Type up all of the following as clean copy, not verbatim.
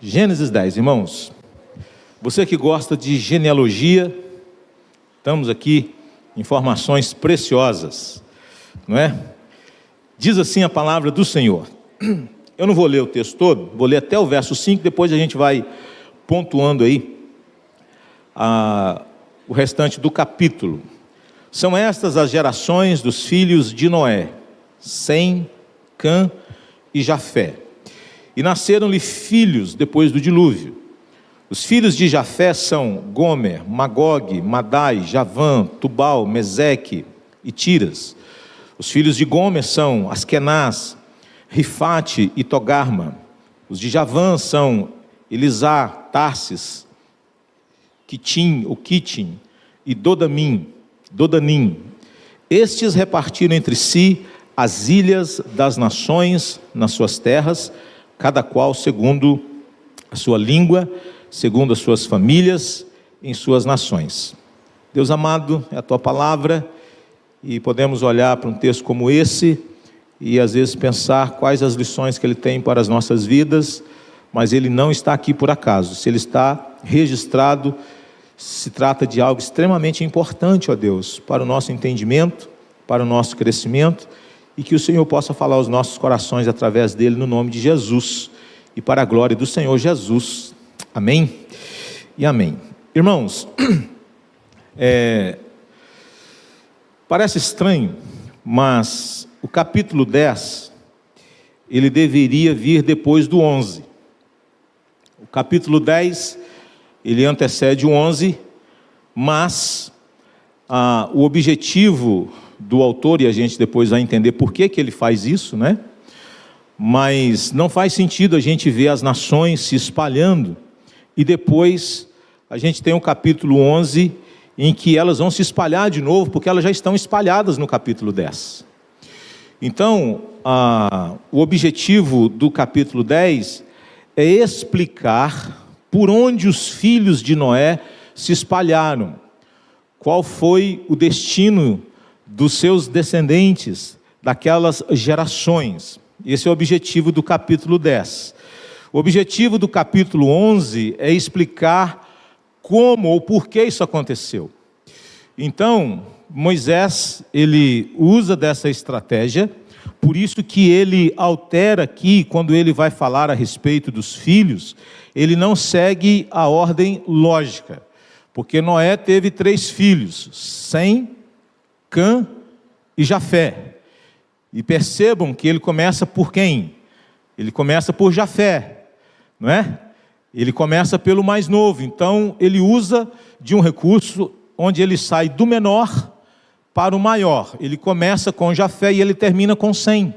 Gênesis 10, irmãos. Você que gosta de genealogia, estamos aqui, informações preciosas, não é? Diz assim a palavra do Senhor. Eu não vou ler o texto todo, vou ler até o verso 5, depois a gente vai pontuando aí o restante do capítulo. São estas as gerações dos filhos de Noé, Sem, Cã e Jafé. E nasceram-lhe filhos depois do dilúvio. Os filhos de Jafé são Gomer, Magog, Madai, Javã, Tubal, Meseque e Tiras. Os filhos de Gomer são Askenaz, Rifate e Togarma. Os de Javã são Elisá, Tarsis, Quitim e Dodanim. Estes repartiram entre si as ilhas das nações nas suas terras, cada qual segundo a sua língua, segundo as suas famílias, em suas nações. Deus amado, é a tua palavra, e podemos olhar para um texto como esse, e às vezes pensar quais as lições que ele tem para as nossas vidas, mas ele não está aqui por acaso. Se ele está registrado, se trata de algo extremamente importante, ó Deus, para o nosso entendimento, para o nosso crescimento, e que o Senhor possa falar aos nossos corações através dele, no nome de Jesus, e para a glória do Senhor Jesus. Amém e amém. Irmãos, parece estranho, mas o capítulo 10, ele deveria vir depois do 11. O capítulo 10, ele antecede o 11, mas o objetivo do autor, e a gente depois vai entender por que ele faz isso, né? Mas não faz sentido a gente ver as nações se espalhando, e depois a gente tem o capítulo 11, em que elas vão se espalhar de novo, porque elas já estão espalhadas no capítulo 10. Então, o objetivo do capítulo 10 é explicar por onde os filhos de Noé se espalharam, qual foi o destino dos seus descendentes, daquelas gerações. Esse é o objetivo do capítulo 10. O objetivo do capítulo 11 é explicar como ou por que isso aconteceu. Então, Moisés, ele usa dessa estratégia, por isso que ele altera aqui, quando ele vai falar a respeito dos filhos, ele não segue a ordem lógica, porque Noé teve 3 filhos, Sem, Cã e Jafé. E percebam que ele começa por quem? Ele começa por Jafé, não é? Ele começa pelo mais novo, então ele usa de um recurso onde ele sai do menor para o maior. Ele começa com Jafé e ele termina com Sem.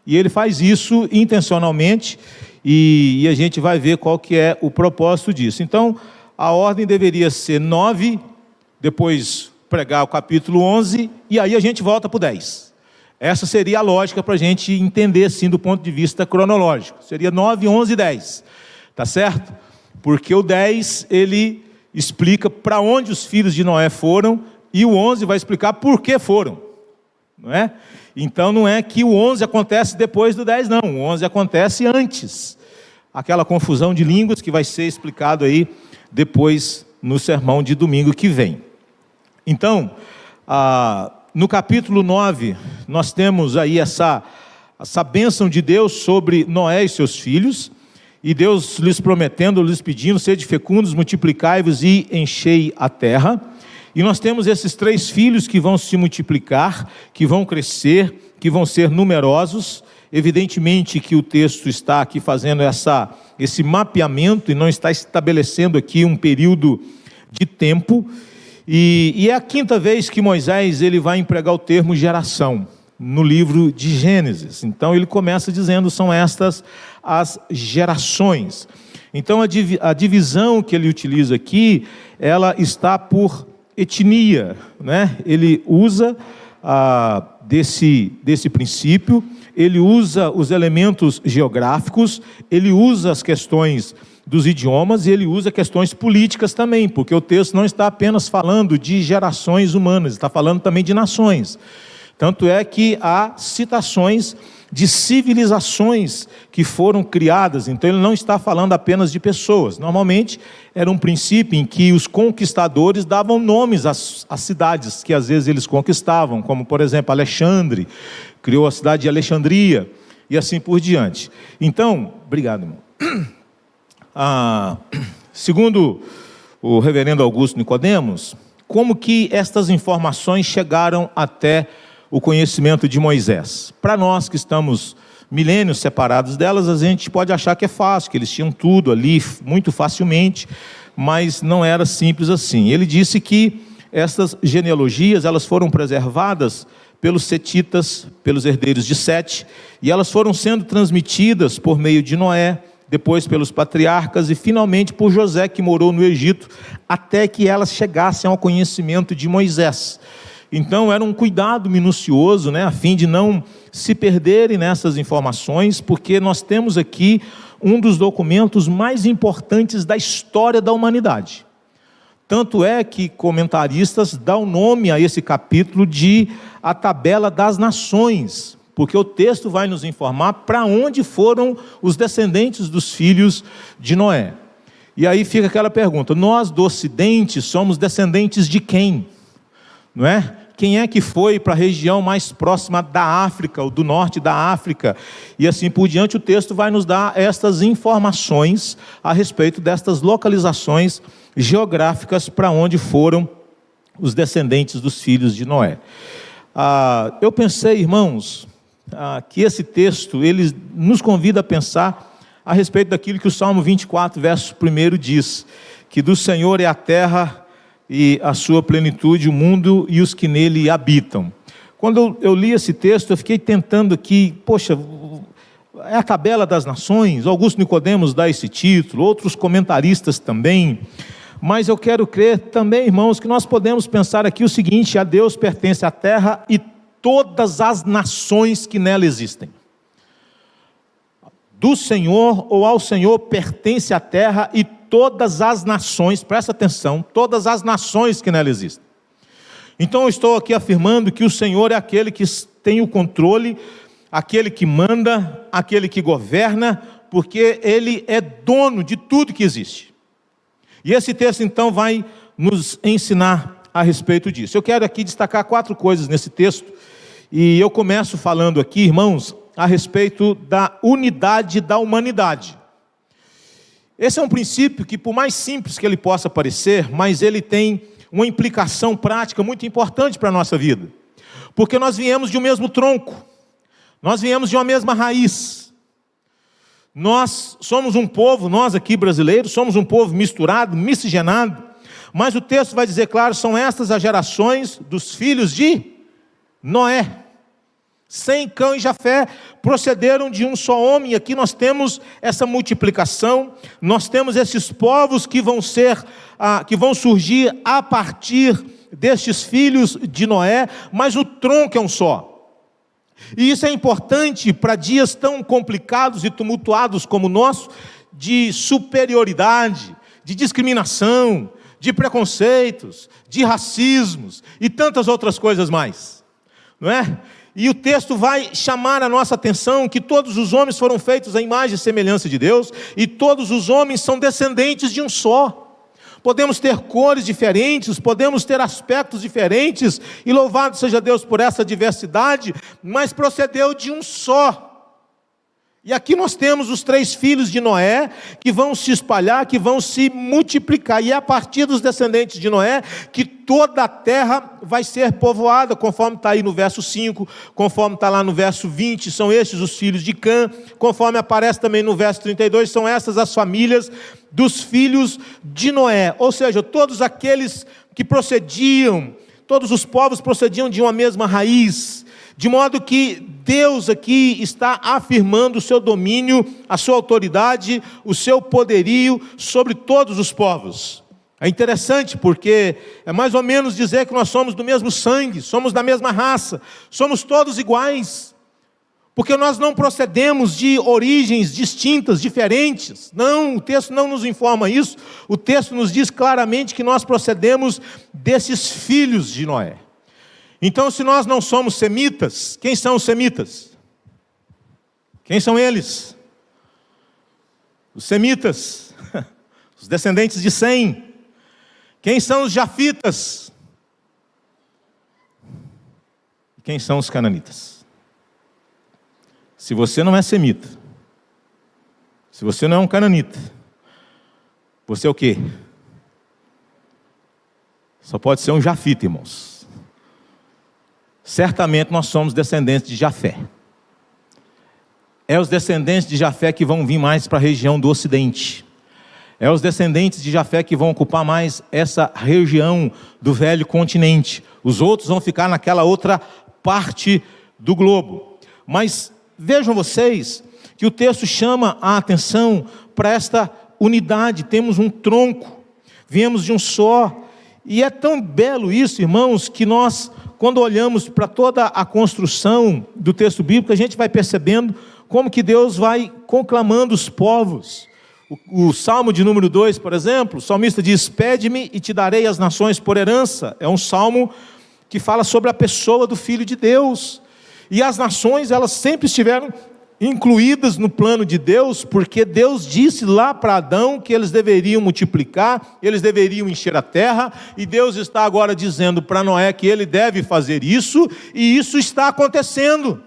E ele faz isso intencionalmente, e a gente vai ver qual que é o propósito disso. Então, a ordem deveria ser 9, depois pregar o capítulo 11, e aí a gente volta para o 10. Essa seria a lógica para a gente entender, assim, do ponto de vista cronológico. Seria 9, 11 e 10. Tá certo? Porque o 10, ele explica para onde os filhos de Noé foram, e o 11 vai explicar por que foram. Não é? Então não é que o 11 acontece depois do 10, não. O 11 acontece antes. Aquela confusão de línguas que vai ser explicado aí depois no sermão de domingo que vem. Então, no capítulo 9, nós temos aí essa bênção de Deus sobre Noé e seus filhos, e Deus lhes prometendo, lhes pedindo: sede fecundos, multiplicai-vos e enchei a terra. E nós temos esses 3 filhos que vão se multiplicar, que vão crescer, que vão ser numerosos. Evidentemente que o texto está aqui fazendo esse mapeamento e não está estabelecendo aqui um período de tempo. E é a 5ª vez que Moisés ele vai empregar o termo geração no livro de Gênesis. Então ele começa dizendo: são estas as gerações. Então a divisão que ele utiliza aqui, ela está por etnia, né? Ele usa desse princípio, ele usa os elementos geográficos, ele usa as questões dos idiomas, e ele usa questões políticas também, porque o texto não está apenas falando de gerações humanas, está falando também de nações. Tanto é que há citações de civilizações que foram criadas. Então ele não está falando apenas de pessoas. Normalmente era um princípio em que os conquistadores davam nomes às cidades que às vezes eles conquistavam, como por exemplo Alexandre, criou a cidade de Alexandria, e assim por diante. Então, obrigado, irmão. Segundo o reverendo Augusto Nicodemos, como que estas informações chegaram até o conhecimento de Moisés? Para nós que estamos milênios separados delas, a gente pode achar que é fácil, que eles tinham tudo ali muito facilmente, mas não era simples assim. Ele disse que essas genealogias, elas foram preservadas pelos setitas, pelos herdeiros de Sete, e elas foram sendo transmitidas por meio de Noé, depois pelos patriarcas e finalmente por José, que morou no Egito, até que elas chegassem ao conhecimento de Moisés. Então era um cuidado minucioso, a fim de não se perderem nessas informações, porque nós temos aqui um dos documentos mais importantes da história da humanidade. Tanto é que comentaristas dão nome a esse capítulo de a tabela das nações, porque o texto vai nos informar para onde foram os descendentes dos filhos de Noé. E aí fica aquela pergunta: nós do Ocidente somos descendentes de quem? Não é? Quem é que foi para a região mais próxima da África, ou do norte da África? E assim por diante, o texto vai nos dar estas informações a respeito destas localizações geográficas para onde foram os descendentes dos filhos de Noé. Eu pensei, irmãos, que esse texto ele nos convida a pensar a respeito daquilo que o Salmo 24, verso 1 diz, que do Senhor é a terra e a sua plenitude, o mundo e os que nele habitam. Quando eu li esse texto, eu fiquei tentando aqui, poxa, é a tabela das nações? Augusto Nicodemos dá esse título, outros comentaristas também, mas eu quero crer também, irmãos, que nós podemos pensar aqui o seguinte: a Deus pertence a terra e todas as nações que nela existem. Do Senhor ou ao Senhor pertence a terra e todas as nações, presta atenção, todas as nações que nela existem. Então eu estou aqui afirmando que o Senhor é aquele que tem o controle, aquele que manda, aquele que governa, porque Ele é dono de tudo que existe. E esse texto então vai nos ensinar a respeito disso. Eu quero aqui destacar 4 coisas nesse texto, e eu começo falando aqui, irmãos, a respeito da unidade da humanidade. Esse é um princípio que, por mais simples que ele possa parecer, mas ele tem uma implicação prática muito importante para a nossa vida. Porque nós viemos de um mesmo tronco, nós viemos de uma mesma raiz. Nós somos um povo, nós aqui brasileiros, somos um povo misturado, miscigenado, mas o texto vai dizer, claro, são estas as gerações dos filhos de Noé. Sem, Cão e Jafé procederam de um só homem. Aqui nós temos essa multiplicação, nós temos esses povos que vão surgir a partir destes filhos de Noé, mas o tronco é um só. E isso é importante para dias tão complicados e tumultuados como o nosso, de superioridade, de discriminação, de preconceitos, de racismos e tantas outras coisas mais, não é? E o texto vai chamar a nossa atenção que todos os homens foram feitos à imagem e semelhança de Deus, e todos os homens são descendentes de um só. Podemos ter cores diferentes, podemos ter aspectos diferentes, e louvado seja Deus por essa diversidade, mas procedeu de um só. E aqui nós temos os 3 filhos de Noé, que vão se espalhar, que vão se multiplicar, e é a partir dos descendentes de Noé, que toda a terra vai ser povoada, conforme está aí no verso 5, conforme está lá no verso 20, são estes os filhos de Cã, conforme aparece também no verso 32, são essas as famílias dos filhos de Noé, ou seja, todos aqueles que procediam, todos os povos procediam de uma mesma raiz, de modo que Deus aqui está afirmando o seu domínio, a sua autoridade, o seu poderio sobre todos os povos. É interessante porque é mais ou menos dizer que nós somos do mesmo sangue, somos da mesma raça, somos todos iguais. Porque nós não procedemos de origens distintas, diferentes. Não, o texto não nos informa isso. O texto nos diz claramente que nós procedemos desses filhos de Noé. Então, se nós não somos semitas, quem são os semitas? Quem são eles? Os semitas, os descendentes de Sem. Quem são os jafitas? Quem são os cananitas? Se você não é semita, se você não é um cananita, você é o quê? Só pode ser um jafita, irmãos. Certamente nós somos descendentes de Jafé. É os descendentes de Jafé que vão vir mais para a região do Ocidente. É os descendentes de Jafé que vão ocupar mais essa região do velho continente. Os outros vão ficar naquela outra parte do globo. Mas vejam vocês que o texto chama a atenção para esta unidade. Temos um tronco, viemos de um só. E é tão belo isso, irmãos, que nós, quando olhamos para toda a construção do texto bíblico, a gente vai percebendo como que Deus vai conclamando os povos. O Salmo de número 2, por exemplo, o salmista diz: pede-me e te darei as nações por herança. É um salmo que fala sobre a pessoa do Filho de Deus. E as nações, elas sempre estiveram incluídas no plano de Deus, porque Deus disse lá para Adão que eles deveriam multiplicar, eles deveriam encher a terra, e Deus está agora dizendo para Noé que ele deve fazer isso, e isso está acontecendo.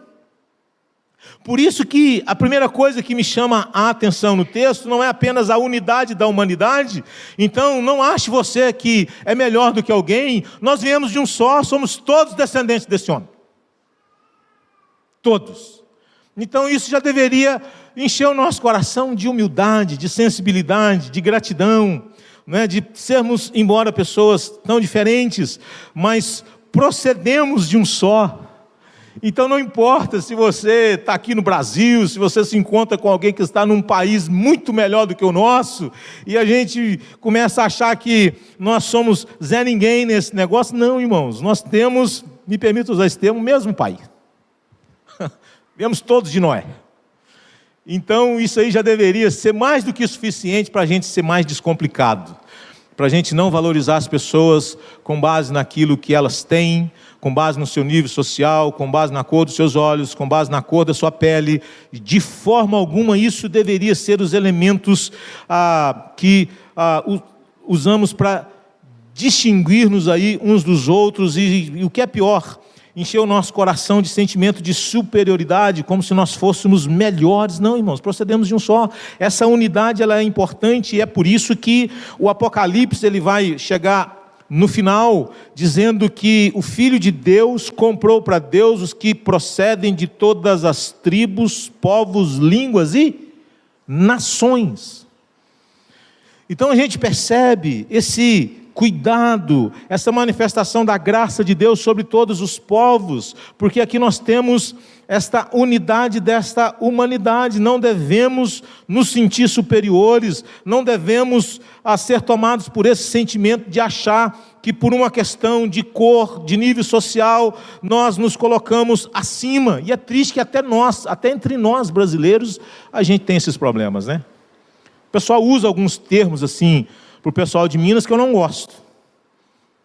Por isso que a primeira coisa que me chama a atenção no texto não é apenas a unidade da humanidade. Então não ache você que é melhor do que alguém. Nós viemos de um só, somos todos descendentes desse homem. Todos. Então isso já deveria encher o nosso coração de humildade, de sensibilidade, de gratidão, né? De sermos, embora pessoas tão diferentes, mas procedemos de um só. Então não importa se você está aqui no Brasil, se você se encontra com alguém que está num país muito melhor do que o nosso, e a gente começa a achar que nós somos Zé Ninguém nesse negócio. Não, irmãos, nós temos, me permita usar esse termo, o mesmo pai. Viemos todos de Noé. Então isso aí já deveria ser mais do que suficiente para a gente ser mais descomplicado, para a gente não valorizar as pessoas com base naquilo que elas têm, com base no seu nível social, com base na cor dos seus olhos, com base na cor da sua pele. De forma alguma isso deveria ser os elementos que usamos para distinguir-nos aí uns dos outros, e o que é pior, encher o nosso coração de sentimento de superioridade, como se nós fôssemos melhores. Não, irmãos, procedemos de um só. Essa unidade, ela é importante, e é por isso que o Apocalipse ele vai chegar no final dizendo que o Filho de Deus comprou para Deus os que procedem de todas as tribos, povos, línguas e nações. Então a gente percebe esse cuidado, essa manifestação da graça de Deus sobre todos os povos, porque aqui nós temos esta unidade desta humanidade. Não devemos nos sentir superiores, não devemos ser tomados por esse sentimento de achar que por uma questão de cor, de nível social, nós nos colocamos acima. E é triste que até entre nós brasileiros, a gente tem esses problemas, né? O pessoal usa alguns termos assim para o pessoal de Minas que eu não gosto.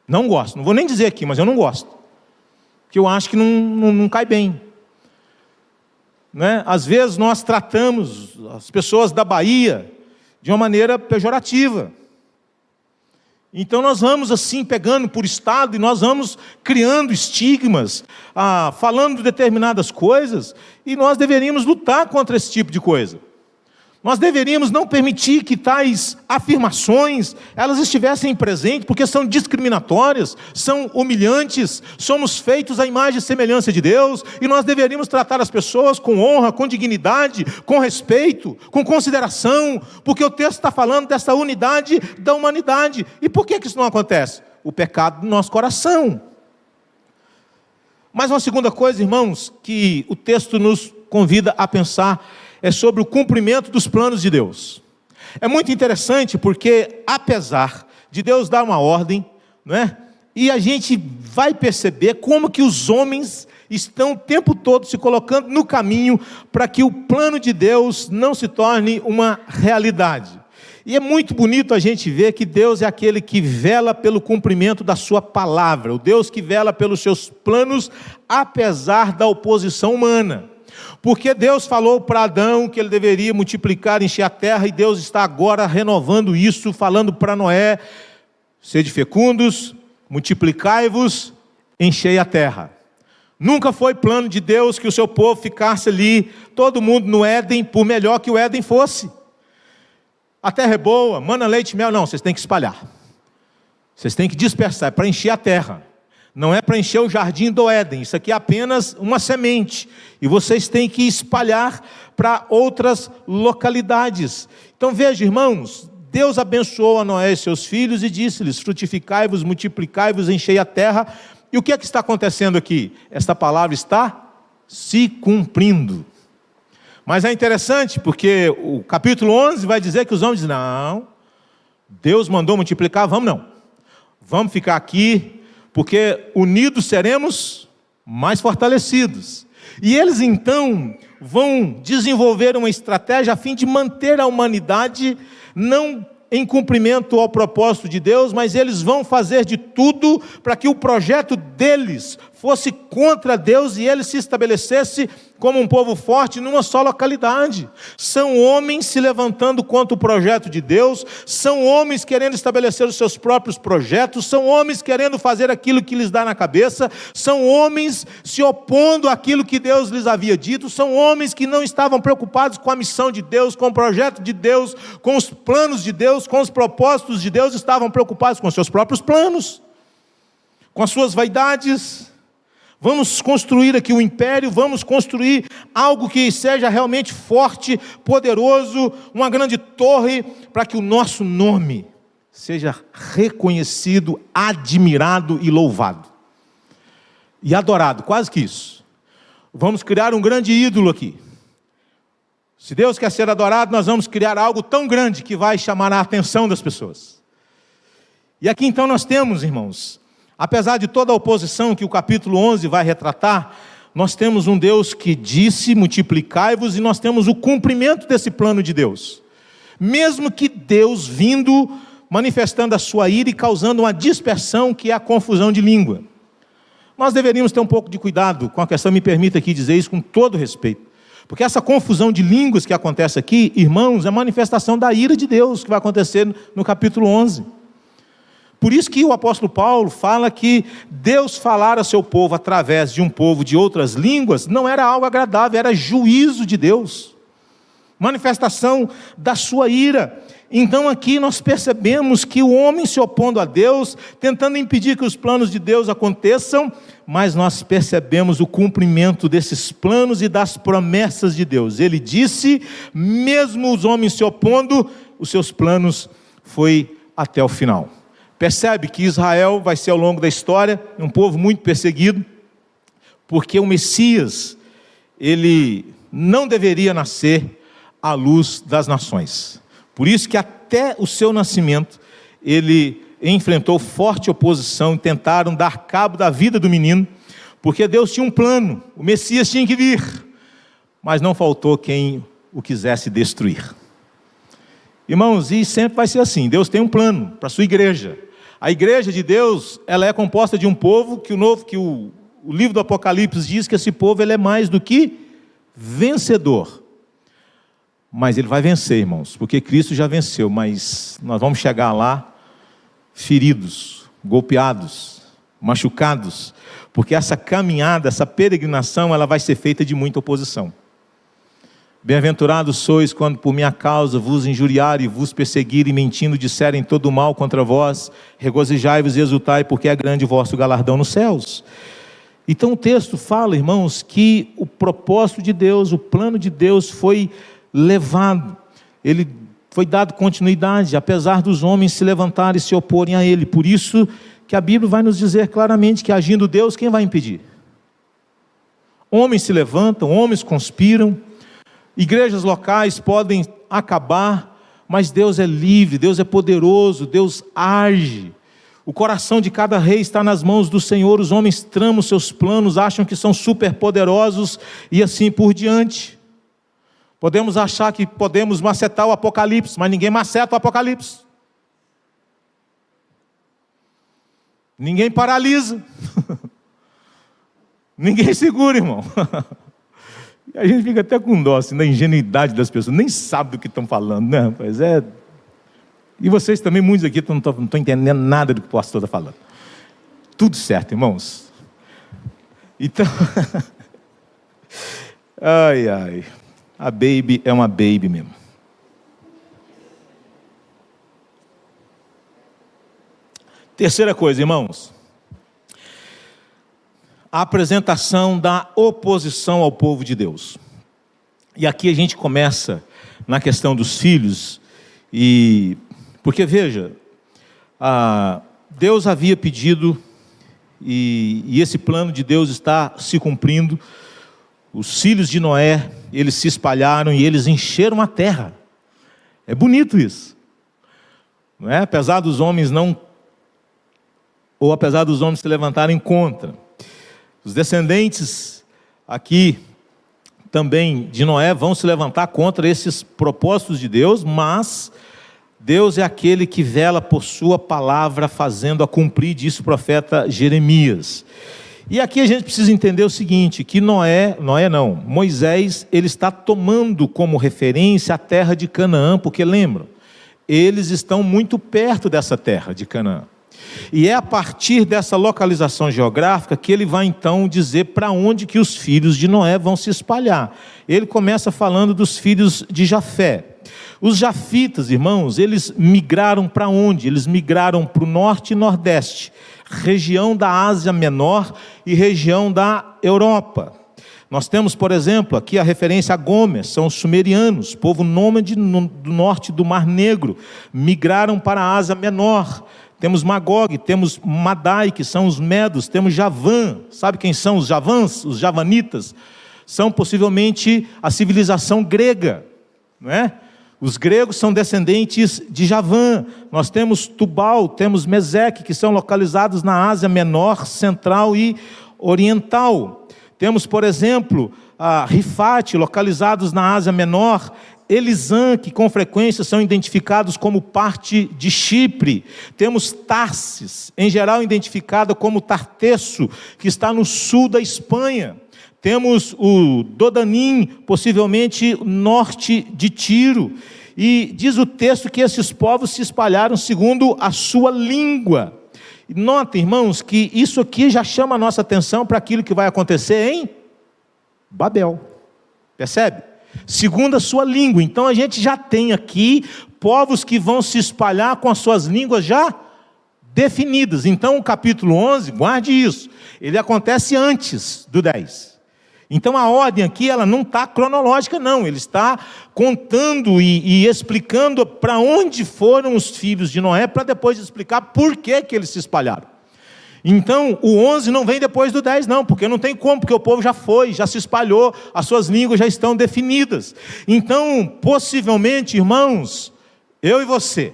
Não gosto, não vou nem dizer aqui, mas eu não gosto. Porque eu acho que não cai bem. Né? Às vezes nós tratamos as pessoas da Bahia de uma maneira pejorativa. Então nós vamos assim pegando por estado e nós vamos criando estigmas, falando determinadas coisas, e nós deveríamos lutar contra esse tipo de coisa. Nós deveríamos não permitir que tais afirmações elas estivessem presentes, porque são discriminatórias, são humilhantes. Somos feitos à imagem e semelhança de Deus, e nós deveríamos tratar as pessoas com honra, com dignidade, com respeito, com consideração, porque o texto está falando dessa unidade da humanidade. E por que isso não acontece? O pecado do nosso coração. Mas uma segunda coisa, irmãos, que o texto nos convida a pensar é sobre o cumprimento dos planos de Deus. É muito interessante porque, apesar de Deus dar uma ordem, não é? E a gente vai perceber como que os homens estão o tempo todo se colocando no caminho para que o plano de Deus não se torne uma realidade. E é muito bonito a gente ver que Deus é aquele que vela pelo cumprimento da sua palavra, o Deus que vela pelos seus planos, apesar da oposição humana. Porque Deus falou para Adão que ele deveria multiplicar, encher a terra, e Deus está agora renovando isso, falando para Noé: sede fecundos, multiplicai-vos, enchei a terra. Nunca foi plano de Deus que o seu povo ficasse ali, todo mundo no Éden, por melhor que o Éden fosse. A terra é boa, mana, leite e mel. Não, vocês têm que espalhar. Vocês têm que dispersar, é para encher a terra. Não é para encher o jardim do Éden. Isso aqui é apenas uma semente. E vocês têm que espalhar para outras localidades. Então veja, irmãos, Deus abençoou a Noé e seus filhos e disse-lhes: frutificai-vos, multiplicai-vos, enchei a terra. E o que é que está acontecendo aqui? Esta palavra está se cumprindo. Mas é interessante porque o capítulo 11 vai dizer que os homens dizem: não, Deus mandou multiplicar, vamos não. Vamos ficar aqui, porque unidos seremos mais fortalecidos. E eles então vão desenvolver uma estratégia a fim de manter a humanidade não em cumprimento ao propósito de Deus, mas eles vão fazer de tudo para que o projeto deles fosse contra Deus e ele se estabelecesse como um povo forte numa só localidade. São homens se levantando contra o projeto de Deus, são homens querendo estabelecer os seus próprios projetos, são homens querendo fazer aquilo que lhes dá na cabeça, são homens se opondo àquilo que Deus lhes havia dito, são homens que não estavam preocupados com a missão de Deus, com o projeto de Deus, com os planos de Deus, com os propósitos de Deus, estavam preocupados com os seus próprios planos, com as suas vaidades. Vamos construir aqui um império, vamos construir algo que seja realmente forte, poderoso, uma grande torre, para que o nosso nome seja reconhecido, admirado e louvado. E adorado, quase que isso. Vamos criar um grande ídolo aqui. Se Deus quer ser adorado, nós vamos criar algo tão grande que vai chamar a atenção das pessoas. E aqui então nós temos, irmãos, apesar de toda a oposição que o capítulo 11 vai retratar, nós temos um Deus que disse: multiplicai-vos, e nós temos o cumprimento desse plano de Deus. Mesmo que Deus vindo, manifestando a sua ira e causando uma dispersão, que é a confusão de língua. Nós deveríamos ter um pouco de cuidado com a questão, me permita aqui dizer isso com todo respeito. Porque essa confusão de línguas que acontece aqui, irmãos, é manifestação da ira de Deus que vai acontecer no capítulo 11. Por isso que o apóstolo Paulo fala que Deus falar a seu povo através de um povo de outras línguas não era algo agradável, era juízo de Deus, manifestação da sua ira. Então aqui nós percebemos que o homem se opondo a Deus, tentando impedir que os planos de Deus aconteçam, mas nós percebemos o cumprimento desses planos e das promessas de Deus. Ele disse, mesmo os homens se opondo, os seus planos foi até o final. Percebe que Israel vai ser ao longo da história um povo muito perseguido, porque o Messias, ele não deveria nascer à luz das nações. Por isso que até o seu nascimento, ele enfrentou forte oposição, tentaram dar cabo da vida do menino, porque Deus tinha um plano, o Messias tinha que vir, mas não faltou quem o quisesse destruir. Irmãos, e sempre vai ser assim, Deus tem um plano para a sua igreja. A igreja de Deus, ela é composta de um povo que o livro do Apocalipse diz que esse povo ele é mais do que vencedor. Mas ele vai vencer, irmãos, porque Cristo já venceu, mas nós vamos chegar lá feridos, golpeados, machucados, porque essa caminhada, essa peregrinação, ela vai ser feita de muita oposição. Bem-aventurados sois quando por minha causa vos injuriarem, vos perseguirem, mentindo, disserem todo mal contra vós, regozijai-vos e exultai, porque é grande o vosso galardão nos céus. Então o texto fala, irmãos, que o propósito de Deus, o plano de Deus foi levado, ele foi dado continuidade, apesar dos homens se levantarem e se oporem a ele. Por isso que a Bíblia vai nos dizer claramente que agindo Deus, quem vai impedir? Homens se levantam, homens conspiram, igrejas locais podem acabar, mas Deus é livre, Deus é poderoso, Deus age. O coração de cada rei está nas mãos do Senhor, os homens tramam seus planos, acham que são super poderosos e assim por diante. Podemos achar que podemos macetar o Apocalipse, mas ninguém maceta o Apocalipse. Ninguém paralisa. Ninguém segura, irmão. E a gente fica até com dó, assim, da ingenuidade das pessoas, nem sabe do que estão falando, né, rapaz? E vocês também, muitos aqui, não estão entendendo nada do que o pastor está falando. Tudo certo, irmãos? Então, ai, a baby é uma baby mesmo. Terceira coisa, irmãos, a apresentação da oposição ao povo de Deus. E aqui a gente começa na questão dos filhos, porque veja, Deus havia pedido, e esse plano de Deus está se cumprindo. Os filhos de Noé, eles se espalharam e eles encheram a terra. É bonito isso, não é? Apesar dos homens se levantarem contra. Os descendentes aqui também de Noé vão se levantar contra esses propósitos de Deus, mas Deus é aquele que vela por sua palavra, fazendo a cumprir, disse o profeta Jeremias. E aqui a gente precisa entender o seguinte, que Moisés, ele está tomando como referência a terra de Canaã, porque lembram, eles estão muito perto dessa terra de Canaã. E é a partir dessa localização geográfica que ele vai então dizer para onde que os filhos de Noé vão se espalhar. Ele começa falando dos filhos de Jafé. Os jafitas, irmãos, eles migraram para onde? Eles migraram para o norte e nordeste, região da Ásia Menor e região da Europa. Nós temos, por exemplo, aqui a referência a Gomer, são os sumerianos, povo nômade do norte do Mar Negro, migraram para a Ásia Menor. Temos Magog, temos Madai, que são os medos, temos Javã. Sabe quem são os javãs? Os javanitas. São possivelmente a civilização grega, não é? Os gregos são descendentes de Javã. Nós temos Tubal, temos Meseque, que são localizados na Ásia Menor, Central e Oriental. Temos, por exemplo, Rifate, localizados na Ásia Menor. Elisã, que com frequência são identificados como parte de Chipre. Temos Tarsis, em geral identificada como Tartesso, que está no sul da Espanha. Temos o Dodanim, possivelmente norte de Tiro. E diz o texto que esses povos se espalharam segundo a sua língua. E notem, irmãos, que isso aqui já chama a nossa atenção para aquilo que vai acontecer em Babel. Percebe? Segundo a sua língua. Então a gente já tem aqui povos que vão se espalhar com as suas línguas já definidas. Então o capítulo 11, guarde isso, ele acontece antes do 10. Então a ordem aqui, ela não está cronológica não, ele está contando e explicando para onde foram os filhos de Noé, para depois explicar por que eles se espalharam. Então, o 11 não vem depois do 10 não, porque não tem como, porque o povo já foi, já se espalhou, as suas línguas já estão definidas. Então, possivelmente, irmãos, eu e você,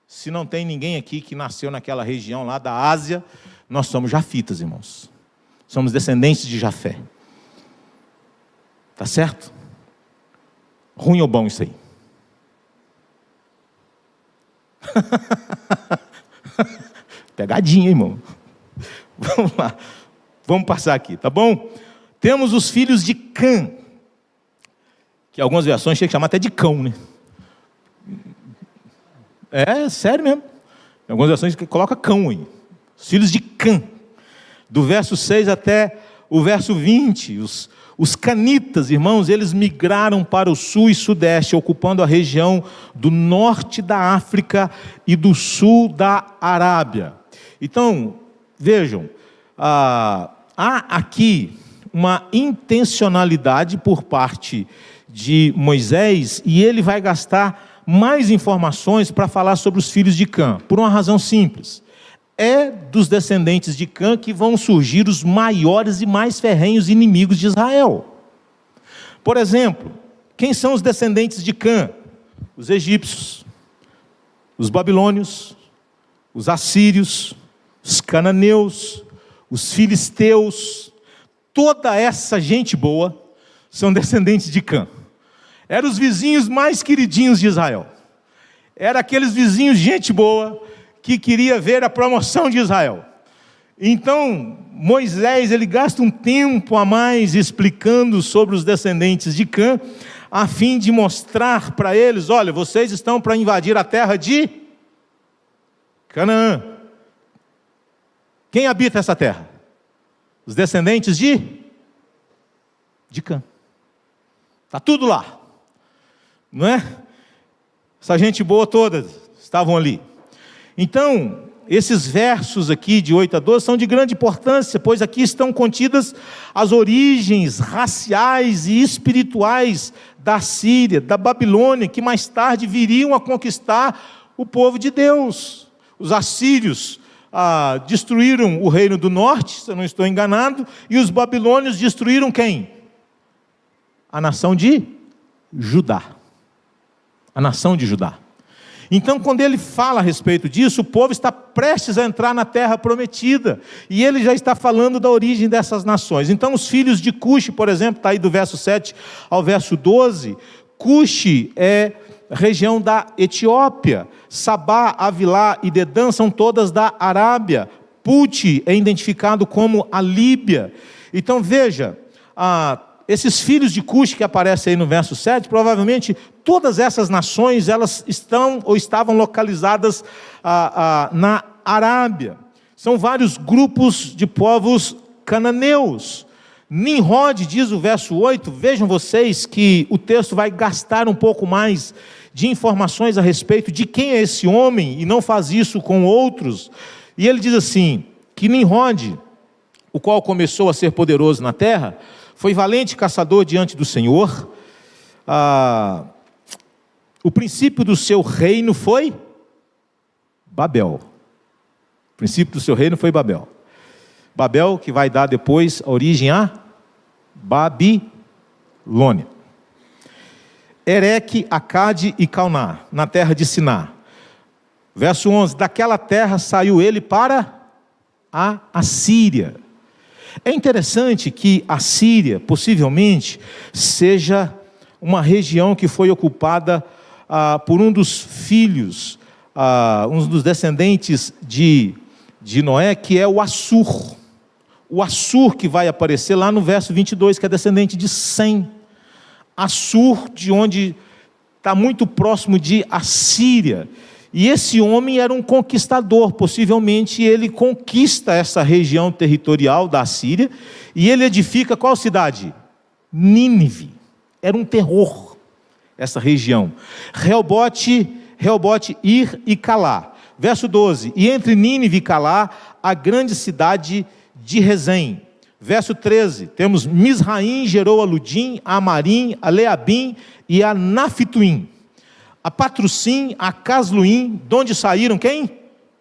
se não tem ninguém aqui que nasceu naquela região lá da Ásia, nós somos jafitas, irmãos. Somos descendentes de Jafé. Tá certo? Ruim ou bom isso aí? Pegadinha, irmão. Vamos lá, vamos passar aqui, tá bom? Temos os filhos de Cã, que algumas versões chegam a chamar até de cão, né? É sério mesmo. Em algumas versões que coloca cão aí. Os filhos de Cã, do verso 6 até o verso 20, os canitas, irmãos, eles migraram para o sul e sudeste, ocupando a região do norte da África e do sul da Arábia. Então, vejam, há aqui uma intencionalidade por parte de Moisés, e ele vai gastar mais informações para falar sobre os filhos de Cã, por uma razão simples. É dos descendentes de Cã que vão surgir os maiores e mais ferrenhos inimigos de Israel. Por exemplo, quem são os descendentes de Cã? Os egípcios, os babilônios, os assírios, os cananeus, os filisteus, toda essa gente boa são descendentes de Cã. Eram os vizinhos mais queridinhos de Israel. Eram aqueles vizinhos, gente boa, que queria ver a promoção de Israel. Então, Moisés, ele gasta um tempo a mais explicando sobre os descendentes de Cã, a fim de mostrar para eles: olha, vocês estão para invadir a terra de Canaã. Quem habita essa terra? Os descendentes de Cã. Está tudo lá, não é? Essa gente boa toda estavam ali. Então, esses versos aqui de 8 a 12 são de grande importância, pois aqui estão contidas as origens raciais e espirituais da Síria, da Babilônia, que mais tarde viriam a conquistar o povo de Deus. Os assírios destruíram o reino do norte, se eu não estou enganado, e os babilônios destruíram quem? A nação de Judá. A nação de Judá. Então, quando ele fala a respeito disso, o povo está prestes a entrar na terra prometida, e ele já está falando da origem dessas nações. Então, os filhos de Cuxi, por exemplo, está aí do verso 7 ao verso 12, Cuxi é região da Etiópia, Sabá, Avilá e Dedã são todas da Arábia, Puti é identificado como a Líbia. Então, veja, esses filhos de Cuxi que aparecem aí no verso 7, provavelmente todas essas nações, elas estão ou estavam localizadas na Arábia. São vários grupos de povos cananeus. Nimrod, diz o verso 8, vejam vocês que o texto vai gastar um pouco mais de informações a respeito de quem é esse homem, e não faz isso com outros. E ele diz assim, que Nimrod, o qual começou a ser poderoso na terra, foi valente caçador diante do Senhor. O princípio do seu reino foi Babel. O princípio do seu reino foi Babel. Babel, que vai dar depois a origem a Babilônia. Ereque, Acade e Calná, na terra de Siná. Verso 11, daquela terra saiu ele para a Assíria. É interessante que a Síria, possivelmente, seja uma região que foi ocupada por um dos filhos, um dos descendentes de Noé, que é o Assur. O Assur que vai aparecer lá no verso 22, que é descendente de Sem. Assur, de onde está muito próximo de Assíria. E esse homem era um conquistador, possivelmente ele conquista essa região territorial da Síria, e ele edifica qual cidade? Nínive. Era um terror, essa região. Reobote, Ir e Calá. Verso 12, e entre Nínive e Calá, a grande cidade de Rezém. Verso 13, temos Misraim gerou a Ludim, a Amarim, a Leabim e a Naftuim. A Patrusim, a Casluim, de onde saíram quem?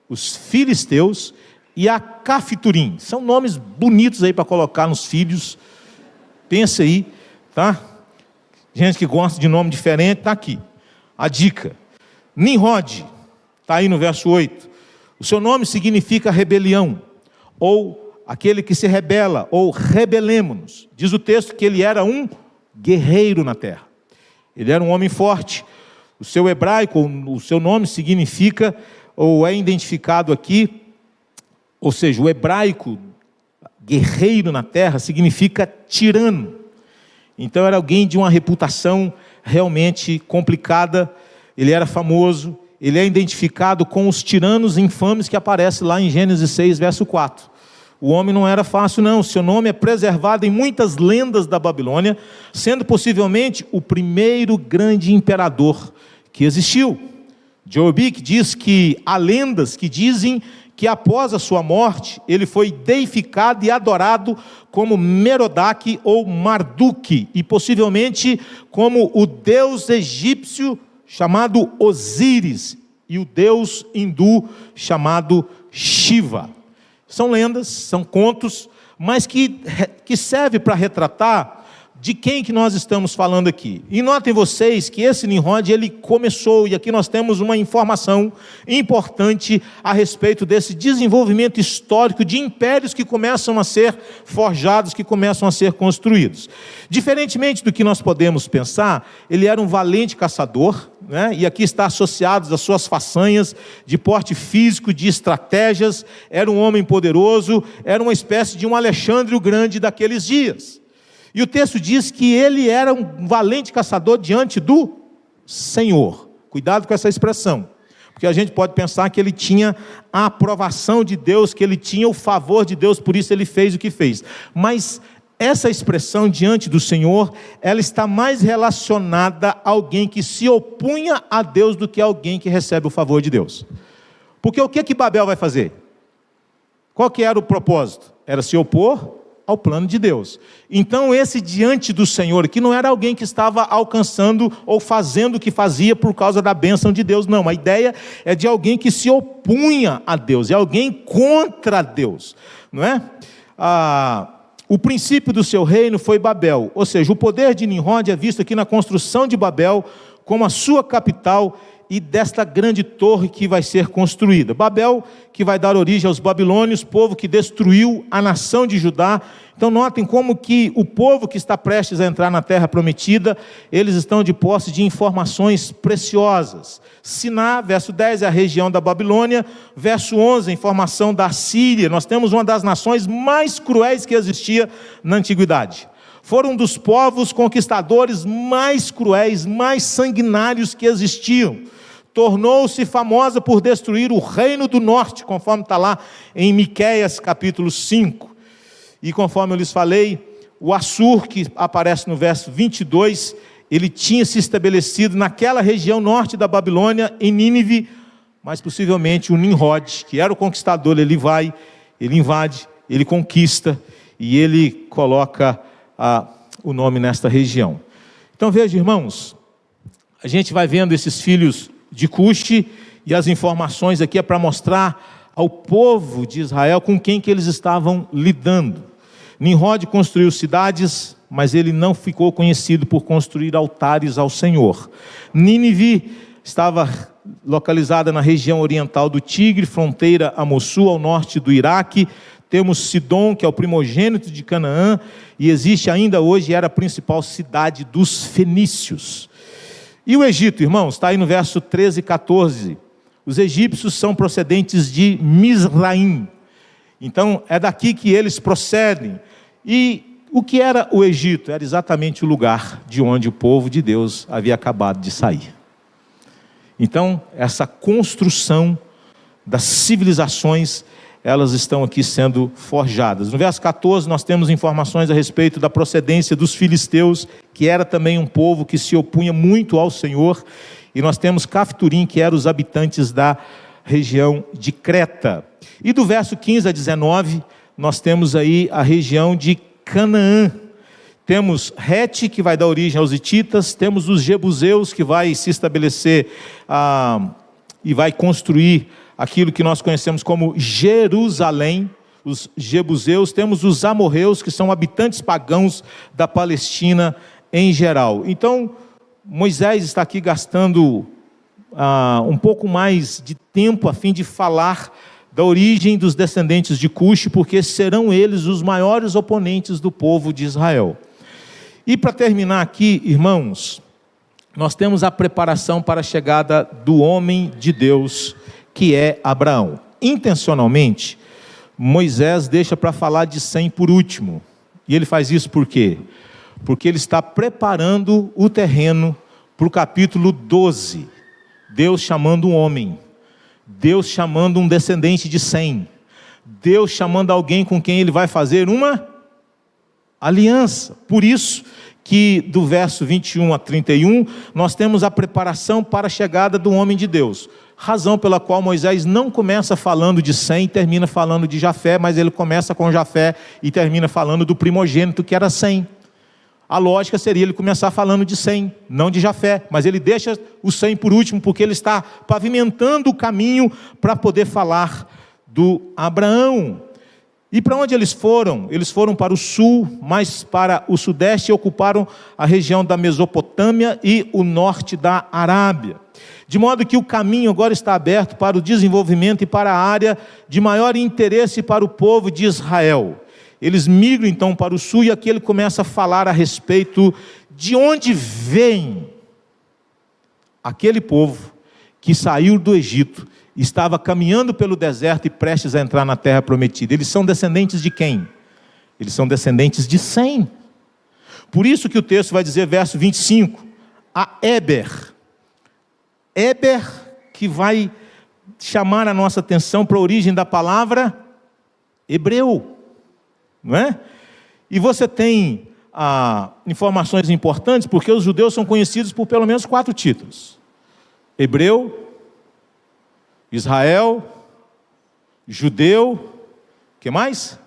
Os filisteus, e a Cafturim. São nomes bonitos aí para colocar nos filhos. Pensa aí, tá? Gente que gosta de nome diferente, está aqui. A dica. Nimrod, está aí no verso 8. O seu nome significa rebelião, ou aquele que se rebela, ou rebelemo-nos. Diz o texto que ele era um guerreiro na terra. Ele era um homem forte. O seu hebraico, o seu nome significa, ou é identificado aqui, ou seja, o hebraico, guerreiro na terra, significa tirano. Então era alguém de uma reputação realmente complicada, ele era famoso, ele é identificado com os tiranos infames que aparecem lá em Gênesis 6, verso 4. O homem não era fácil não, seu nome é preservado em muitas lendas da Babilônia, sendo possivelmente o primeiro grande imperador que existiu. Jobic diz que há lendas que dizem que após a sua morte, ele foi deificado e adorado como Merodach ou Marduk, e possivelmente como o deus egípcio chamado Osíris, e o deus hindu chamado Shiva. São lendas, são contos, mas que serve para retratar de quem que nós estamos falando aqui. E notem vocês que esse Nimrod, ele começou, e aqui nós temos uma informação importante a respeito desse desenvolvimento histórico de impérios que começam a ser forjados, que começam a ser construídos. Diferentemente do que nós podemos pensar, ele era um valente caçador, né? E aqui está associados às suas façanhas de porte físico, de estratégias. Era um homem poderoso, era uma espécie de um Alexandre o Grande daqueles dias. E o texto diz que ele era um valente caçador diante do Senhor. Cuidado com essa expressão, porque a gente pode pensar que ele tinha a aprovação de Deus, que ele tinha o favor de Deus, por isso ele fez o que fez. Mas essa expressão diante do Senhor, ela está mais relacionada a alguém que se opunha a Deus do que a alguém que recebe o favor de Deus. Porque o que Babel vai fazer? Qual que era o propósito? Era se opor ao plano de Deus. Então esse diante do Senhor aqui não era alguém que estava alcançando ou fazendo o que fazia por causa da bênção de Deus, não. A ideia é de alguém que se opunha a Deus, é alguém contra Deus, não é? O princípio do seu reino foi Babel, ou seja, o poder de Nimrod é visto aqui na construção de Babel como a sua capital e desta grande torre que vai ser construída. Babel, que vai dar origem aos babilônios, povo que destruiu a nação de Judá. Então notem como que o povo que está prestes a entrar na terra prometida, eles estão de posse de informações preciosas. Siná, verso 10, é a região da Babilônia. Verso 11, a informação da Síria. Nós temos uma das nações mais cruéis que existia na antiguidade. Foram um dos povos conquistadores mais cruéis, mais sanguinários que existiam. Tornou-se famosa por destruir o reino do norte, conforme está lá em Miqueias capítulo 5. E conforme eu lhes falei, o Assur, que aparece no verso 22, ele tinha se estabelecido naquela região norte da Babilônia, em Nínive, mas possivelmente o Nimrod, que era o conquistador, ele vai, ele invade, ele conquista e ele coloca o nome nesta região. Então veja, irmãos, a gente vai vendo esses filhos de Cuxi, e as informações aqui é para mostrar ao povo de Israel com quem que eles estavam lidando. Nimrod construiu cidades, mas ele não ficou conhecido por construir altares ao Senhor. Nínive estava localizada na região oriental do Tigre, fronteira a Mossul, ao norte do Iraque. Temos Sidom, que é o primogênito de Canaã, e existe ainda hoje, era a principal cidade dos fenícios. E o Egito, irmãos, está aí no verso 13 e 14. Os egípcios são procedentes de Mizraim. Então, é daqui que eles procedem. E o que era o Egito? Era exatamente o lugar de onde o povo de Deus havia acabado de sair. Então, essa construção das civilizações, elas estão aqui sendo forjadas. No verso 14 nós temos informações a respeito da procedência dos filisteus, que era também um povo que se opunha muito ao Senhor. E nós temos Cafturim, que eram os habitantes da região de Creta. E do verso 15 a 19, nós temos aí a região de Canaã. Temos Rete, que vai dar origem aos hititas. Temos os jebuseus, que vai se estabelecer e vai construir aquilo que nós conhecemos como Jerusalém, os jebuseus. Temos os amorreus, que são habitantes pagãos da Palestina em geral. Então, Moisés está aqui gastando um pouco mais de tempo a fim de falar da origem dos descendentes de Cuxi, porque serão eles os maiores oponentes do povo de Israel. E para terminar aqui, irmãos, nós temos a preparação para a chegada do homem de Deus, que é Abraão. Intencionalmente, Moisés deixa para falar de Sem por último. E ele faz isso por quê? Porque ele está preparando o terreno para o capítulo 12. Deus chamando um homem. Deus chamando um descendente de Sem. Deus chamando alguém com quem ele vai fazer uma aliança. Por isso que do verso 21 a 31, nós temos a preparação para a chegada do homem de Deus. Razão pela qual Moisés não começa falando de Sem e termina falando de Jafé, mas ele começa com Jafé e termina falando do primogênito que era Sem. A lógica seria ele começar falando de Sem, não de Jafé, mas ele deixa o Sem por último, porque ele está pavimentando o caminho para poder falar do Abraão. E para onde eles foram? Eles foram para o sul, mais para o sudeste, e ocuparam a região da Mesopotâmia e o norte da Arábia. De modo que o caminho agora está aberto para o desenvolvimento e para a área de maior interesse para o povo de Israel. Eles migram então para o sul, e aqui ele começa a falar a respeito de onde vem aquele povo que saiu do Egito, estava caminhando pelo deserto e prestes a entrar na terra prometida. Eles são descendentes de quem? Eles são descendentes de Sem. Por isso que o texto vai dizer, verso 25, a Éber. Éber, que vai chamar a nossa atenção para a origem da palavra hebreu, não é? E você tem informações importantes, porque os judeus são conhecidos por pelo menos 4 títulos: hebreu, Israel, judeu, que mais?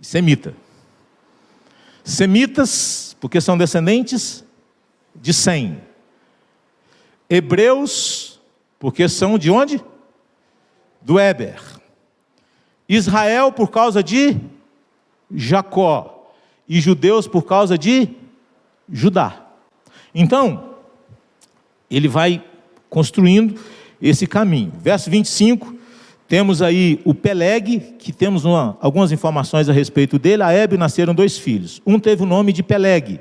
Semita. Semitas, porque são descendentes de Sem. Hebreus, porque são de onde? Do Éber. Israel, por causa de Jacó. E judeus, por causa de Judá. Então, ele vai construindo esse caminho. Verso 25, temos aí o Peleg, que temos algumas informações a respeito dele. A Éber nasceram 2 filhos. Um teve o nome de Peleg,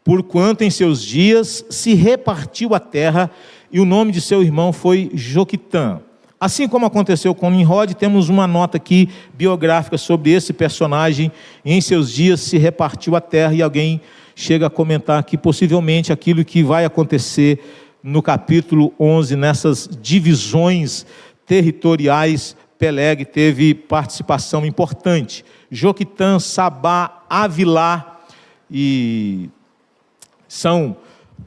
porquanto em seus dias se repartiu a terra, e o nome de seu irmão foi Joquitã. Assim como aconteceu com Nimrod, temos uma nota aqui biográfica sobre esse personagem. Em seus dias se repartiu a terra, e alguém chega a comentar que possivelmente aquilo que vai acontecer no capítulo 11, nessas divisões territoriais, Peleg teve participação importante. Joquitã, Sabá, Avilá, e são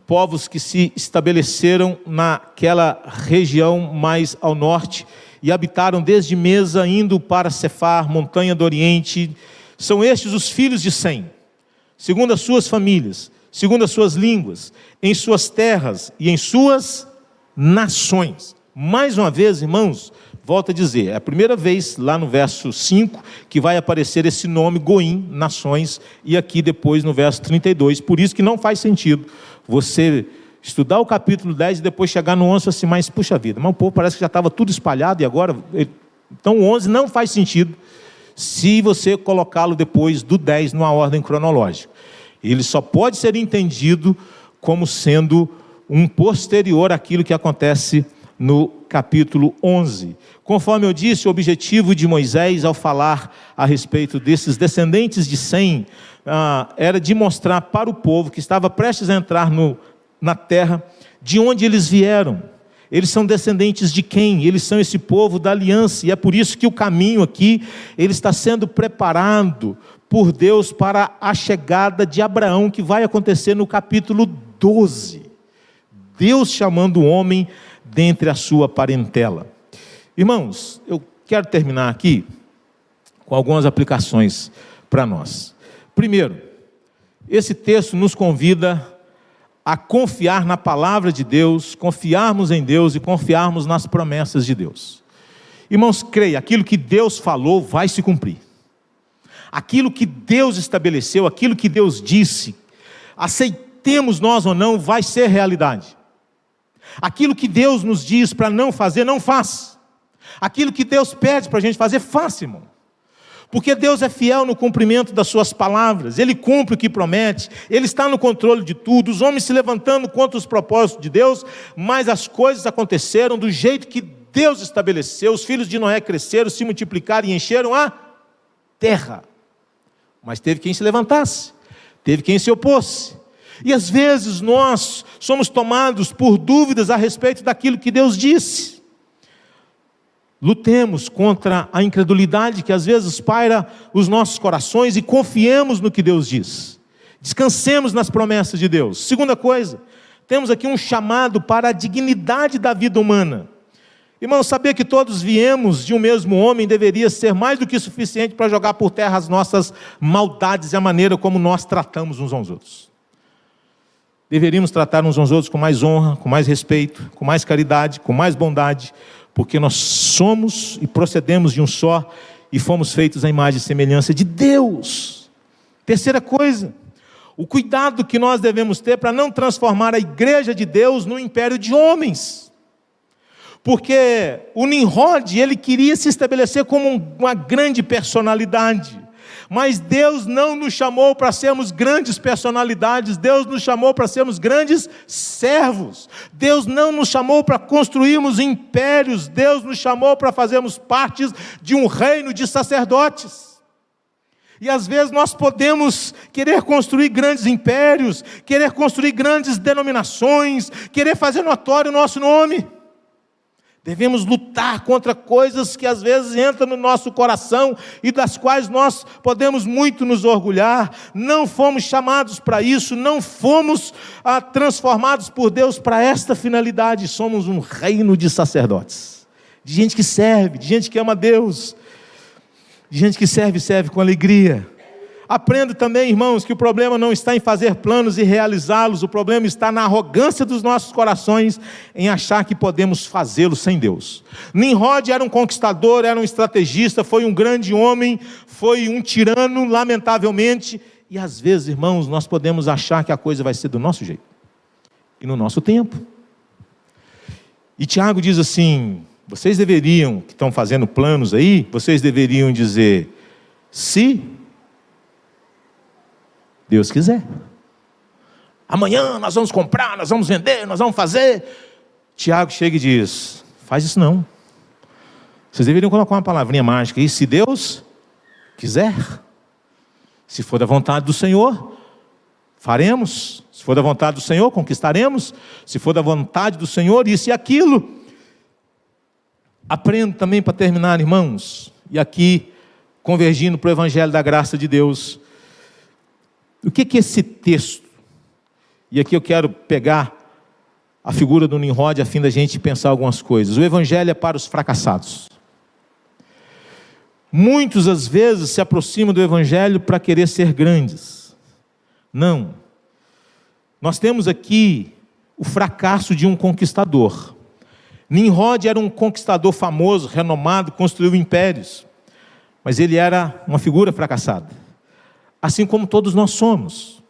povos que se estabeleceram naquela região mais ao norte e habitaram desde Mesa, indo para Cefar, montanha do Oriente. São estes os filhos de Sem, segundo as suas famílias, segundo as suas línguas, em suas terras e em suas nações. Mais uma vez, irmãos, volto a dizer, é a primeira vez lá no verso 5 que vai aparecer esse nome Goim, nações, e aqui depois no verso 32, por isso que não faz sentido você estudar o capítulo 10 e depois chegar no 11 assim, mas puxa vida, mas o povo parece que já estava tudo espalhado e agora... Então o 11 não faz sentido se você colocá-lo depois do 10 numa ordem cronológica. Ele só pode ser entendido como sendo um posterior àquilo que acontece no capítulo 11. Conforme eu disse, o objetivo de Moisés ao falar a respeito desses descendentes de Sem era de mostrar para o povo que estava prestes a entrar na terra, de onde eles vieram. Eles são descendentes de quem? Eles são esse povo da aliança, e é por isso que o caminho aqui, ele está sendo preparado por Deus para a chegada de Abraão, que vai acontecer no capítulo 12. Deus chamando o homem dentre a sua parentela. Irmãos, eu quero terminar aqui com algumas aplicações para nós. Primeiro, esse texto nos convida a confiar na palavra de Deus, confiarmos em Deus e confiarmos nas promessas de Deus. Irmãos, creia, aquilo que Deus falou vai se cumprir. Aquilo que Deus estabeleceu, aquilo que Deus disse, aceitemos nós ou não, vai ser realidade. Aquilo que Deus nos diz para não fazer, não faz. Aquilo que Deus pede para a gente fazer, faça, irmão. Porque Deus é fiel no cumprimento das suas palavras, Ele cumpre o que promete, Ele está no controle de tudo, os homens se levantando contra os propósitos de Deus, mas as coisas aconteceram do jeito que Deus estabeleceu. Os filhos de Noé cresceram, se multiplicaram e encheram a terra. Mas teve quem se levantasse, teve quem se opôsse. E às vezes nós somos tomados por dúvidas a respeito daquilo que Deus disse. Lutemos contra a incredulidade que às vezes paira os nossos corações e confiemos no que Deus diz. Descansemos nas promessas de Deus. Segunda coisa, temos aqui um chamado para a dignidade da vida humana. Irmãos, saber que todos viemos de um mesmo homem deveria ser mais do que suficiente para jogar por terra as nossas maldades e a maneira como nós tratamos uns aos outros. Deveríamos tratar uns aos outros com mais honra, com mais respeito, com mais caridade, com mais bondade, porque nós somos e procedemos de um só e fomos feitos à imagem e semelhança de Deus. Terceira coisa, o cuidado que nós devemos ter para não transformar a igreja de Deus num império de homens. Porque o Nimrod, ele queria se estabelecer como uma grande personalidade, mas Deus não nos chamou para sermos grandes personalidades, Deus nos chamou para sermos grandes servos, Deus não nos chamou para construirmos impérios, Deus nos chamou para fazermos parte de um reino de sacerdotes. E às vezes nós podemos querer construir grandes impérios, querer construir grandes denominações, querer fazer notório o nosso nome. Devemos lutar contra coisas que às vezes entram no nosso coração e das quais nós podemos muito nos orgulhar. Não fomos chamados para isso, não fomos transformados por Deus para esta finalidade. Somos um reino de sacerdotes, de gente que serve, de gente que ama Deus, de gente que serve com alegria. Aprendo também, irmãos, que o problema não está em fazer planos e realizá-los, o problema está na arrogância dos nossos corações, em achar que podemos fazê-los sem Deus. Nimrod era um conquistador, era um estrategista, foi um grande homem, foi um tirano, lamentavelmente, e às vezes, irmãos, nós podemos achar que a coisa vai ser do nosso jeito, e no nosso tempo. E Tiago diz assim, vocês deveriam, que estão fazendo planos aí, vocês deveriam dizer, se Deus quiser. Amanhã nós vamos comprar, nós vamos vender, nós vamos fazer. Tiago chega e diz, faz isso não. Vocês deveriam colocar uma palavrinha mágica aí, se Deus quiser. Se for da vontade do Senhor, faremos. Se for da vontade do Senhor, conquistaremos. Se for da vontade do Senhor, isso e aquilo. Aprendo também para terminar, irmãos, e aqui, convergindo para o Evangelho da Graça de Deus. O que é esse texto? E aqui eu quero pegar a figura do Nimrod a fim da gente pensar algumas coisas. O Evangelho é para os fracassados. Muitos às vezes se aproximam do Evangelho para querer ser grandes. Não. Nós temos aqui o fracasso de um conquistador. Nimrod era um conquistador famoso, renomado, construiu impérios. Mas ele era uma figura fracassada. Assim como todos nós somos.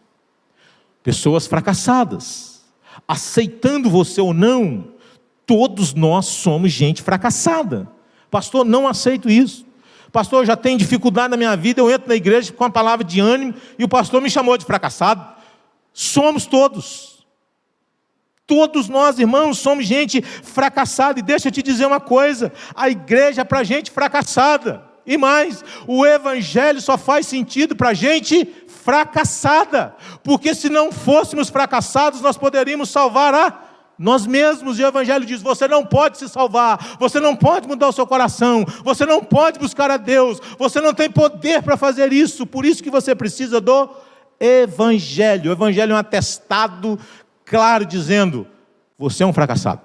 Pessoas fracassadas. Aceitando você ou não, todos nós somos gente fracassada. Pastor, não aceito isso. Pastor, eu já tenho dificuldade na minha vida, eu entro na igreja com uma palavra de ânimo e o pastor me chamou de fracassado. Somos todos. Todos nós, irmãos, somos gente fracassada. E deixa eu te dizer uma coisa, a igreja é para gente fracassada. E mais, o Evangelho só faz sentido para gente fracassada, porque se não fôssemos fracassados, nós poderíamos salvar a nós mesmos. E o Evangelho diz, você não pode se salvar, você não pode mudar o seu coração, você não pode buscar a Deus, você não tem poder para fazer isso, por isso que você precisa do Evangelho. O Evangelho é um atestado claro dizendo, você é um fracassado,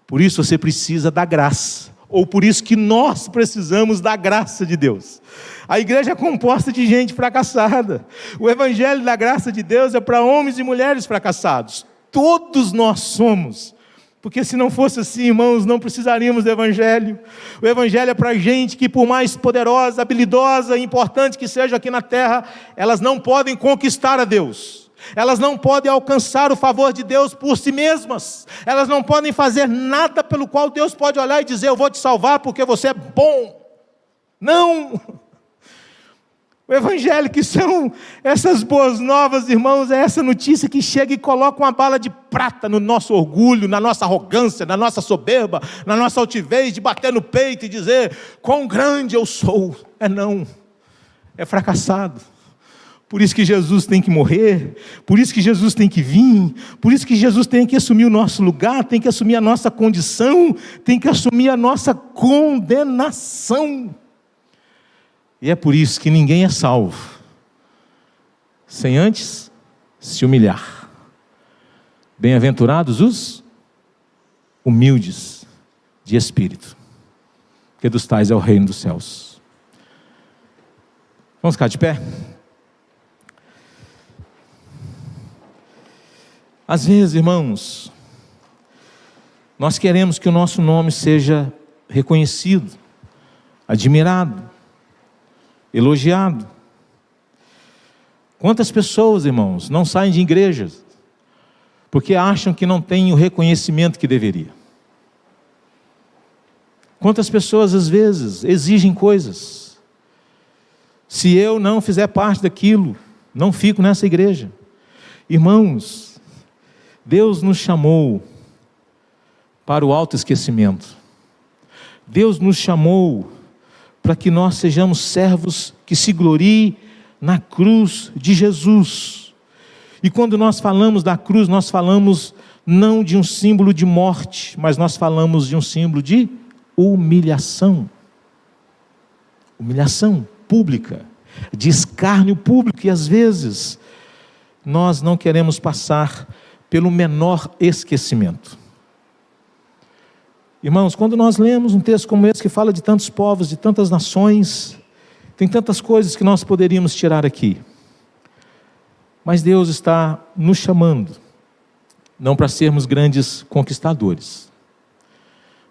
por isso você precisa da graça. Ou por isso que nós precisamos da graça de Deus. A igreja é composta de gente fracassada. O Evangelho da graça de Deus é para homens e mulheres fracassados. Todos nós somos. Porque se não fosse assim, irmãos, não precisaríamos do Evangelho. O Evangelho é para gente que, por mais poderosa, habilidosa, importante que seja aqui na terra, elas não podem conquistar a Deus. Elas não podem alcançar o favor de Deus por si mesmas. Elas não podem fazer nada pelo qual Deus pode olhar e dizer, eu vou te salvar porque você é bom. Não! O Evangelho, que são essas boas novas, irmãos, é essa notícia que chega e coloca uma bala de prata no nosso orgulho, na nossa arrogância, na nossa soberba, na nossa altivez, de bater no peito e dizer, quão grande eu sou. Não, é fracassado. Por isso que Jesus tem que morrer, por isso que Jesus tem que vir, por isso que Jesus tem que assumir o nosso lugar, tem que assumir a nossa condição, tem que assumir a nossa condenação. E é por isso que ninguém é salvo, sem antes se humilhar. Bem-aventurados os humildes de espírito, porque dos tais é o reino dos céus. Vamos ficar de pé? Às vezes, irmãos, nós queremos que o nosso nome seja reconhecido, admirado, elogiado. Quantas pessoas, irmãos, não saem de igrejas porque acham que não têm o reconhecimento que deveria? Quantas pessoas, às vezes, exigem coisas, Se eu não fizer parte daquilo, não fico nessa igreja. Irmãos, Deus nos chamou para o autoesquecimento. Deus nos chamou para que nós sejamos servos que se gloriem na cruz de Jesus. E quando nós falamos da cruz, nós falamos não de um símbolo de morte, mas nós falamos de um símbolo de humilhação. Humilhação pública, de escárnio público, e às vezes nós não queremos passar pelo menor esquecimento. Irmãos, quando nós lemos um texto como esse que fala de tantos povos, de tantas nações, tem tantas coisas que nós poderíamos tirar aqui. Mas Deus está nos chamando, não para sermos grandes conquistadores.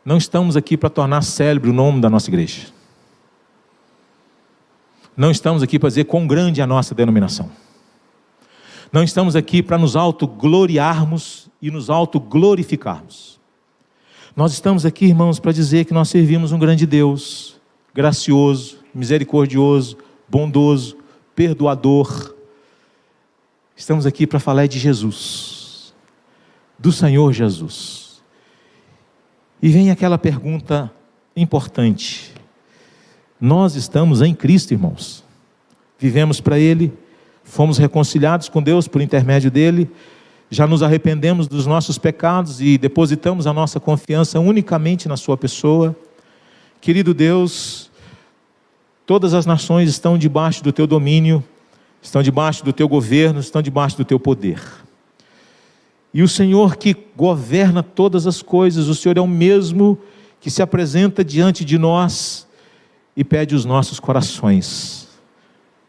Não estamos aqui para tornar célebre o nome da nossa igreja. Não estamos aqui para dizer quão grande é a nossa denominação. Não estamos aqui para nos autogloriarmos e nos autoglorificarmos. Nós estamos aqui, irmãos, para dizer que nós servimos um grande Deus, gracioso, misericordioso, bondoso, perdoador. Estamos aqui para falar de Jesus, do Senhor Jesus. E vem aquela pergunta importante. Nós estamos em Cristo, irmãos. Vivemos para Ele, fomos reconciliados com Deus por intermédio dEle, já nos arrependemos dos nossos pecados e depositamos a nossa confiança unicamente na sua pessoa. Querido Deus, todas as nações estão debaixo do teu domínio, estão debaixo do teu governo, estão debaixo do teu poder. E o Senhor que governa todas as coisas, o Senhor é o mesmo que se apresenta diante de nós e pede os nossos corações.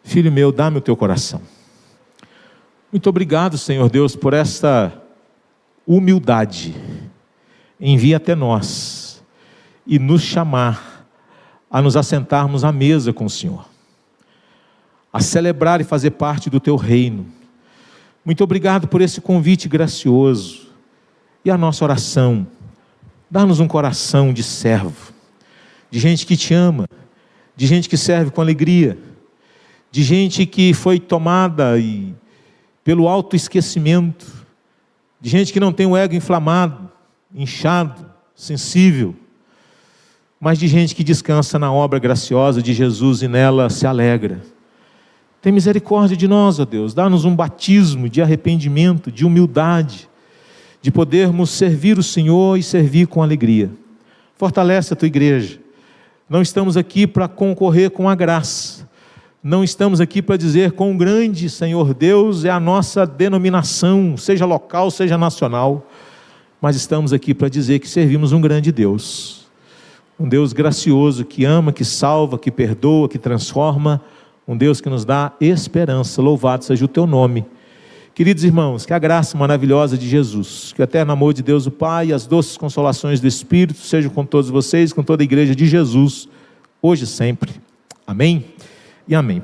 Filho meu, dá-me o teu coração. Muito obrigado, Senhor Deus, por esta humildade. Envia até nós e nos chamar a nos assentarmos à mesa com o Senhor, a celebrar e fazer parte do teu reino. Muito obrigado por esse convite gracioso. E a nossa oração, dá-nos um coração de servo, de gente que te ama, de gente que serve com alegria, de gente que foi tomada pelo autoesquecimento, de gente que não tem o ego inflamado, inchado, sensível, mas de gente que descansa na obra graciosa de Jesus e nela se alegra. Tem misericórdia de nós, ó Deus, dá-nos um batismo de arrependimento, de humildade, de podermos servir o Senhor e servir com alegria. Fortalece a tua igreja. Não estamos aqui para concorrer com a graça, não estamos aqui para dizer quão grande, Senhor Deus, é a nossa denominação, seja local, seja nacional, mas estamos aqui para dizer que servimos um grande Deus, um Deus gracioso, que ama, que salva, que perdoa, que transforma, um Deus que nos dá esperança. Louvado seja o teu nome. Queridos irmãos, que a graça maravilhosa de Jesus, que o eterno amor de Deus o Pai e as doces consolações do Espírito sejam com todos vocês, com toda a igreja de Jesus, hoje e sempre. Amém e amém.